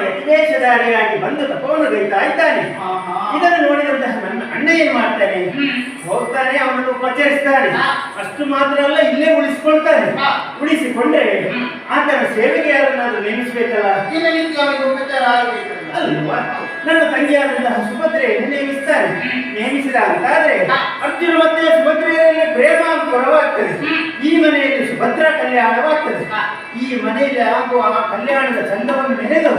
ಯತಿವೇಷಧಾರಿಯಾಗಿ ಬಂದು ತಪವನ್ನು ಗೈತಾ ಇದ್ದಾನೆ. ಇದನ್ನು ನೋಡಿದಂತಹ ನನ್ನ ಅಣ್ಣ ಏನ್ ಮಾಡ್ತಾನೆ, ಹೋಗ್ತಾನೆ ಅವನನ್ನು ಉಪಚರಿಸ್ತಾನೆ. ಅಷ್ಟು ಮಾತ್ರ ಅಲ್ಲ, ಇಲ್ಲೇ ಉಳಿಸ್ಕೊಳ್ತಾನೆ. ಉಳಿಸಿಕೊಂಡ್ರೆ ಆತನ ಸೇವೆಗೆ ಯಾರನ್ನಾದ್ರೂ ನೇಮಿಸ್ಬೇಕಲ್ಲ ಅಲ್ವಾ. ನನ್ನ ತಂಗಿಯಾದಂತಹ ಸುಭದ್ರೆಯನ್ನು ನೇಮಿಸ್ತಾನೆ. ನೇಮಿಸಿದ ಅಂತಾದ್ರೆ ಅರ್ಜುನ ಮತ್ತೆ ಸುಭದ್ರೆಯಲ್ಲಿ ಪ್ರೇಮ ಕೊರವಾಗ್ತದೆ. ಈ ಮನೆಯಲ್ಲಿ ಸುಭದ್ರಾ ಕಲ್ಯಾಣವಾಗ್ತದೆ. ಈ ಮನೆಯಲ್ಲಿ ಆಗುವ ಆ ಕಲ್ಯಾಣದ ಚಂದವನ್ನು ನೆನೆದು